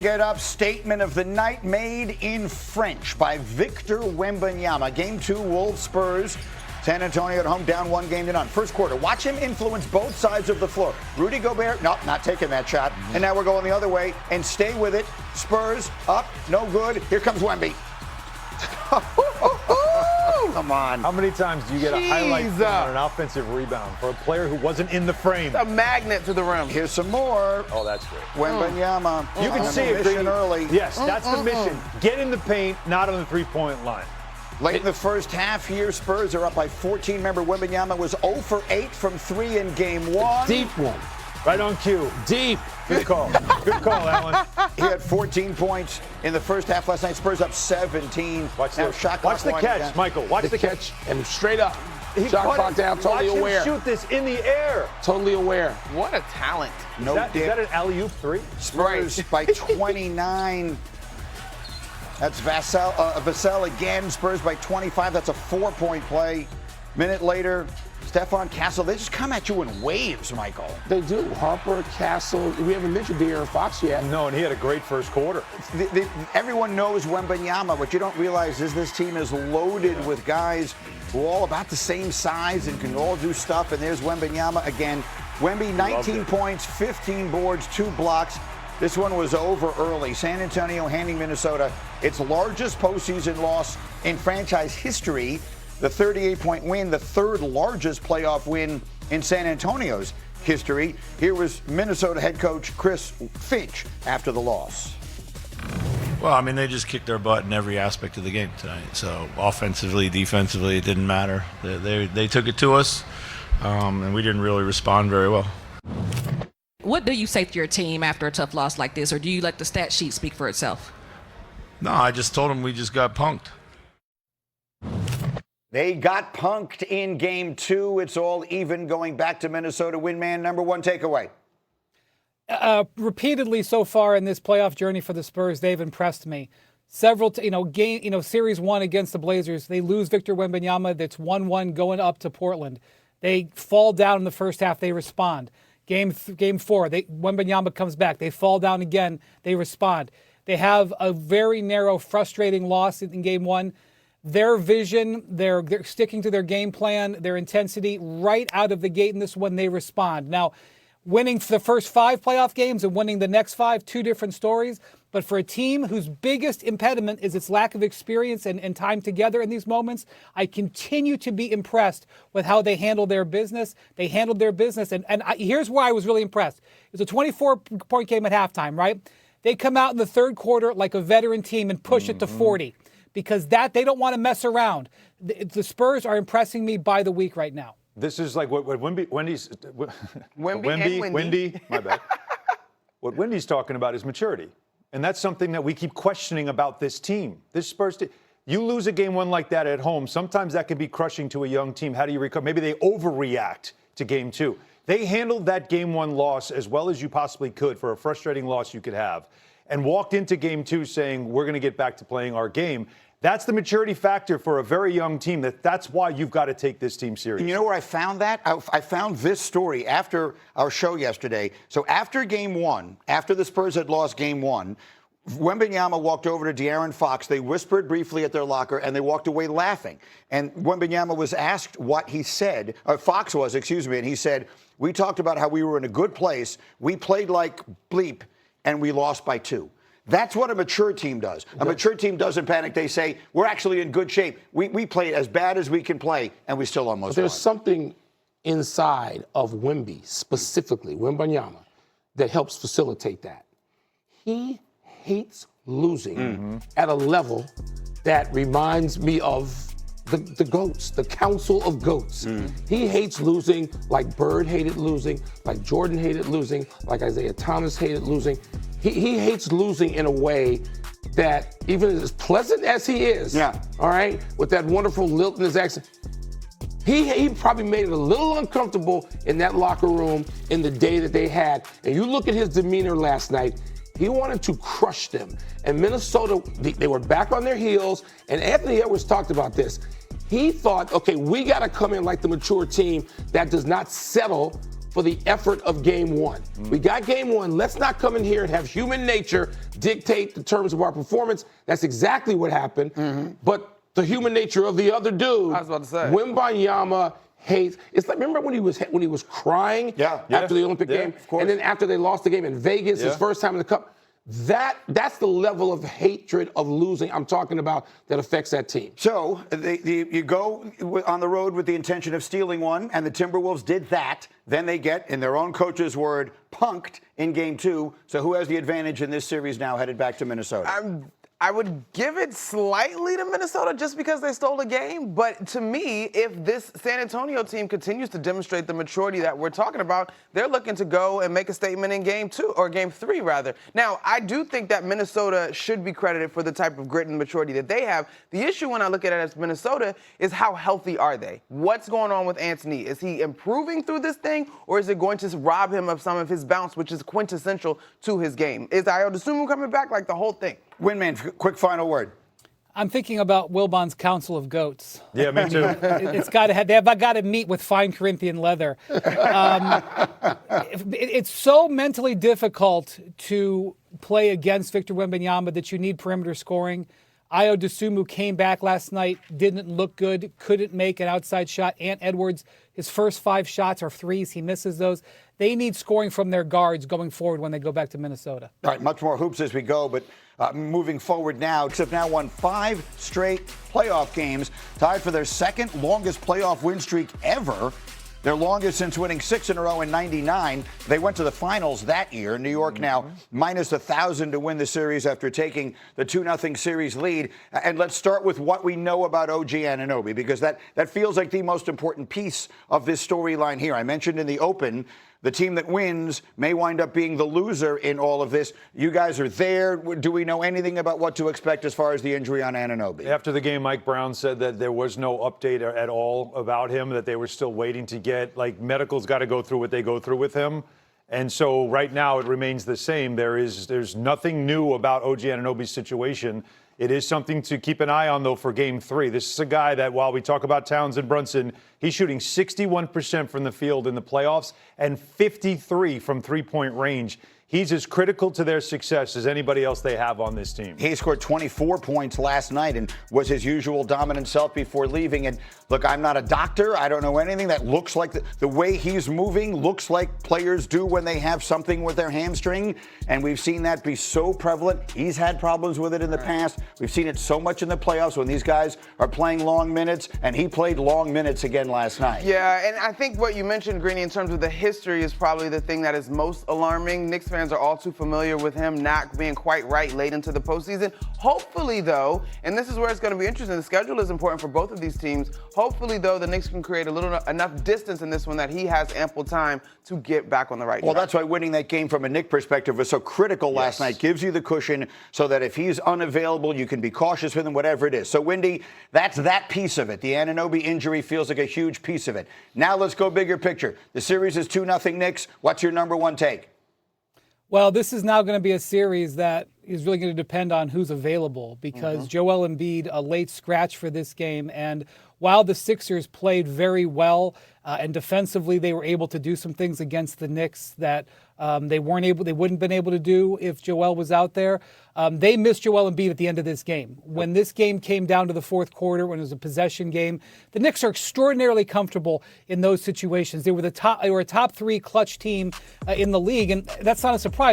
Get up, statement of the night made in French by Victor Wembanyama. Game 2, Wolves Spurs. San Antonio at home, down 1-0. First quarter, watch him influence both sides of the floor. Rudy Gobert, nope, not taking that shot. And now we're going the other way, and stay with it. Spurs up, no good. Here comes Wemby. Come on. How many times do you get a highlight on an offensive rebound for a player who wasn't in the frame? A magnet to the rim. Here's some more. Oh, that's great. Wembanyama. You can see it early. Yes, that's the mission. Get in the paint, not on the three-point line. Late in the first half here, Spurs are up by 14. Remember, Wembanyama was 0 for 8 from 3 in game 1. Deep one. Right on cue. Deep. Good call. Good call, Alan. He had 14 points in the first half last night. Spurs up 17. Watch the catch, Michael. Watch the catch. And straight up. Shot clock down, totally Watch aware. Him shoot this in the air. Totally aware. What a talent. Is that an alley-oop 3? Spurs by 29. That's Vassell again. Spurs by 25. That's a 4-point play. Minute later, Stephon Castle. They just come at you in waves, Michael. They do. Harper, Castle. We haven't mentioned De'Aaron Fox yet. No, and he had a great first quarter. Everyone knows Wembanyama. What you don't realize is this team is loaded with guys who are all about the same size and can all do stuff. And there's Wembanyama again. Wemby, 19 points, 15 boards, 2 blocks. This one was over early. San Antonio handing Minnesota its largest postseason loss in franchise history. The 38-point win, the third largest playoff win in San Antonio's history. Here was Minnesota head coach Chris Finch after the loss. Well, I mean, they just kicked their butt in every aspect of the game tonight. So offensively, defensively, it didn't matter. They took it to us, and we didn't really respond very well. What do you say to your team after a tough loss like this, or do you let the stat sheet speak for itself? No, I just told them we just got punked. They got punked in game 2. It's all even going back to Minnesota. Winman, number 1 takeaway. Repeatedly so far in this playoff journey for the Spurs, they've impressed me. Several, series 1 against the Blazers, they lose Victor Wembanyama. That's 1-1 going up to Portland. They fall down in the first half. They respond. Game 4, Wembanyama comes back. They fall down again. They respond. They have a very narrow, frustrating loss in game 1. Their vision, they're sticking to their game plan, their intensity right out of the gate in this one, they respond. Now, winning the first 5 playoff games and winning the next 5, 2 different stories. But for a team whose biggest impediment is its lack of experience and time together in these moments, I continue to be impressed with how they handle their business. They handled their business. Here's why I was really impressed. It was a 24-point game at halftime, right? They come out in the third quarter like a veteran team and push it to 40. Because they don't want to mess around. The Spurs are impressing me by the week right now. This is like what Wendy, my bad. What Wendy's talking about is maturity. And that's something that we keep questioning about this team. This Spurs team. You lose a game 1 like that at home, sometimes that can be crushing to a young team. How do you recover? Maybe they overreact to game 2. They handled that game 1 loss as well as you possibly could for a frustrating loss you could have, and walked into game 2 saying, we're going to get back to playing our game. That's the maturity factor for a very young team. That's why you've got to take this team seriously. You know where I found that? I found this story after our show yesterday. So after game 1, after the Spurs had lost game 1, Wembanyama walked over to De'Aaron Fox. They whispered briefly at their locker, and they walked away laughing. And Wembanyama was asked what he said, or Fox was, and he said, we talked about how we were in a good place. We played like bleep, and we lost by 2. That's what a mature team does. A mature team doesn't panic. They say, we're actually in good shape. We played as bad as we can play, and we still almost won. There's something inside of Wemby, specifically, Wembanyama, that helps facilitate that. He hates losing at a level that reminds me of the GOATs, the Council of GOATs. He hates losing like Bird hated losing, like Jordan hated losing, like Isaiah Thomas hated losing. He hates losing in a way that, even as pleasant as he is, all right, with that wonderful lilt in his accent, he probably made it a little uncomfortable in that locker room in the day that they had. And you look at his demeanor last night, he wanted to crush them. And Minnesota, they were back on their heels, and Anthony Edwards talked about this. He thought, okay, we got to come in like the mature team that does not settle for the effort of game one. We got game one. Let's not come in here and have human nature dictate the terms of our performance. That's exactly what happened. But the human nature of the other dude, I was about to say. Wembanyama hates. It's like, remember when he was crying after the Olympic game, and then after they lost the game in Vegas, his first time in the Cup. That's the level of hatred of losing I'm talking about that affects that team. So you go on the road with the intention of stealing one, and the Timberwolves did that. Then they get, in their own coach's word, punked in game two. So who has the advantage in this series now headed back to Minnesota? I would give it slightly to Minnesota just because they stole a game. But to me, if this San Antonio team continues to demonstrate the maturity that we're talking about, they're looking to go and make a statement in game two, or game three, rather. Now, I do think that Minnesota should be credited for the type of grit and maturity that they have. The issue when I look at it as Minnesota is how healthy are they? What's going on with Anthony? Is he improving through this thing, or is it going to rob him of some of his bounce, which is quintessential to his game? Is Ayo Dosunmu coming back? Like the whole thing. Winman, quick final word. I'm thinking about Wilbon's Council of Goats. Yeah, me too. They've got to meet with fine Corinthian leather. It's so mentally difficult to play against Victor Wembanyama that you need perimeter scoring. Ayo Dosunmu came back last night, didn't look good, couldn't make an outside shot. Ant Edwards, his first 5 shots are threes. He misses those. They need scoring from their guards going forward when they go back to Minnesota. All right, much more hoops as we go, but moving forward now, have now won 5 straight playoff games, tied for their second longest playoff win streak ever. Their longest since winning 6 in a row in '99. They went to the finals that year. New York now minus 1,000 to win the series after taking the 2-0 series lead. And let's start with what we know about OG Anunoby, because that feels like the most important piece of this storyline here. I mentioned in the open, the team that wins may wind up being the loser in all of this. You guys are there. Do we know anything about what to expect as far as the injury on Anunoby? After the game, Mike Brown said that there was no update at all about him, that they were still waiting to get, like, medical's got to go through what they go through with him. And so right now it remains the same. There's nothing new about OG Anunoby's situation. It is something to keep an eye on, though, for game 3. This is a guy that, while we talk about Towns and Brunson, he's shooting 61% from the field in the playoffs and 53 from three-point range. He's as critical to their success as anybody else they have on this team. He scored 24 points last night and was his usual dominant self before leaving. And look, I'm not a doctor. I don't know anything. That looks like the way he's moving looks like players do when they have something with their hamstring. And we've seen that be so prevalent. He's had problems with it in the past. We've seen it so much in the playoffs when these guys are playing long minutes. And he played long minutes again last night. Yeah, and I think what you mentioned, Greeny, in terms of the history is probably the thing that is most alarming. Knicks fans are all too familiar with him not being quite right late into the postseason. Hopefully, though, and this is where it's going to be interesting, the schedule is important for both of these teams. Hopefully, though, the Knicks can create enough distance in this one that he has ample time to get back on the right track. Well, that's why winning that game from a Knick perspective was so critical last night. Gives you the cushion so that if he's unavailable, you can be cautious with him, whatever it is. So, Wendy, that's that piece of it. The Anunoby injury feels like a huge piece of it. Now let's go bigger picture. The series is 2-0 Knicks. What's your number one take? Well, this is now going to be a series that is really going to depend on who's available, because Joel Embiid, a late scratch for this game. And while the Sixers played very well and defensively they were able to do some things against the Knicks that they wouldn't have been able to do if Joel was out there, they missed Joel Embiid at the end of this game. When this game came down to the fourth quarter, when it was a possession game, the Knicks are extraordinarily comfortable in those situations. They were a top 3 clutch team in the league, and that's not a surprise.